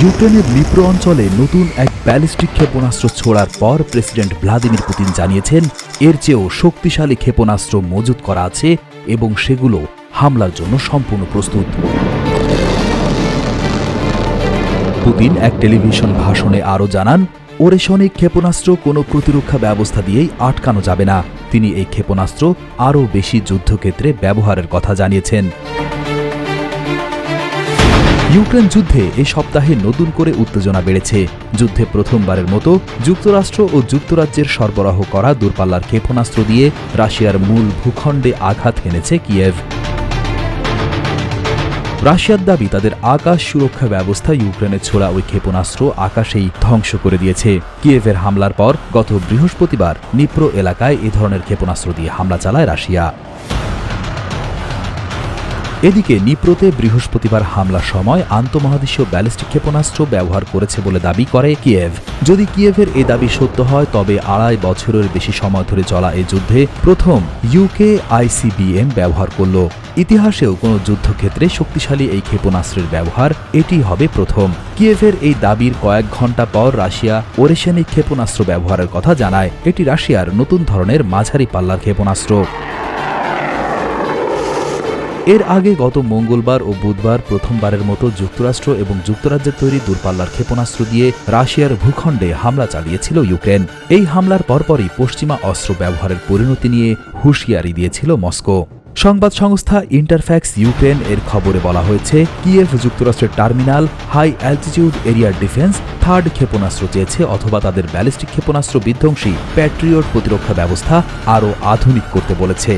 ইউক্রেনের নিপ্রো অঞ্চলে নতুন এক ব্যালিস্টিক ক্ষেপণাস্ত্র ছোড়ার পর প্রেসিডেন্ট ভ্লাদিমির পুতিন জানিয়েছেন এর চেয়েও শক্তিশালী ক্ষেপণাস্ত্র মজুত করা আছে এবং সেগুলো হামলার জন্য সম্পূর্ণ প্রস্তুত। পুতিন এক টেলিভিশন ভাষণে আরও জানান, ওরেশনিক ক্ষেপণাস্ত্র কোনো প্রতিরক্ষা ব্যবস্থা দিয়েই আটকানো যাবে না। তিনি এই ক্ষেপণাস্ত্র আরও বেশি যুদ্ধক্ষেত্রে ব্যবহারের কথা জানিয়েছেন। ইউক্রেন যুদ্ধে এ সপ্তাহে নতুন করে উত্তেজনা বেড়েছে। যুদ্ধে প্রথমবারের মতো যুক্তরাষ্ট্র ও যুক্তরাজ্যের সরবরাহ করা দূরপাল্লার ক্ষেপণাস্ত্র দিয়ে রাশিয়ার মূল ভূখণ্ডে আঘাত হেনেছে কিয়েভ। রাশিয়ার দাবি, তাদের আকাশ সুরক্ষা ব্যবস্থা ইউক্রেনে ছোড়া ওই ক্ষেপণাস্ত্র আকাশেই ধ্বংস করে দিয়েছে। কিয়েভের হামলার পর গত বৃহস্পতিবার নিপ্রো এলাকায় এ ধরনের ক্ষেপণাস্ত্র দিয়ে হামলা চালায় রাশিয়া। এদিকে নিপ্রোতে বৃহস্পতিবার হামলার সময় আন্তঃমহাদেশীয় ব্যালিস্টিক ক্ষেপণাস্ত্র ব্যবহার করেছে বলে দাবি করে কিয়েভ। যদি কিয়েভের এই দাবি সত্য হয়, তবে ২.৫ বছরের বেশি সময় ধরে চলা এই যুদ্ধে প্রথম ইউকে আইসিবিএম ব্যবহার করল। ইতিহাসেও কোনো যুদ্ধক্ষেত্রে শক্তিশালী এই ক্ষেপণাস্ত্রের ব্যবহার এটি হবে প্রথম। কিয়েভের এই দাবির কয়েক ঘণ্টা পর রাশিয়া ওরেশনিক ক্ষেপণাস্ত্র ব্যবহারের কথা জানায়। এটি রাশিয়ার নতুন ধরনের মাঝারি পাল্লার ক্ষেপণাস্ত্র। এর আগে গত মঙ্গলবার ও বুধবার প্রথমবারের মতো যুক্তরাষ্ট্র এবং যুক্তরাজ্যের তৈরি দূরপাল্লার ক্ষেপণাস্ত্র দিয়ে রাশিয়ার ভূখণ্ডে হামলা চালিয়েছিল ইউক্রেন। এই হামলার পরপরই পশ্চিমা অস্ত্র ব্যবহারের পরিণতি নিয়ে হুঁশিয়ারি দিয়েছিল মস্কো। সংবাদ সংস্থা ইন্টারফ্যাক্স ইউক্রেন এর খবরে বলা হয়েছে, কিয়েভ যুক্তরাষ্ট্রের টার্মিনাল হাই অ্যালটিটিউড এরিয়ার ডিফেন্স থার্ড ক্ষেপণাস্ত্র চেয়েছে, অথবা তাদের ব্যালিস্টিক ক্ষেপণাস্ত্র বিধ্বংসী প্যাট্রিয়ট প্রতিরক্ষা ব্যবস্থা আরও আধুনিক করতে বলেছে।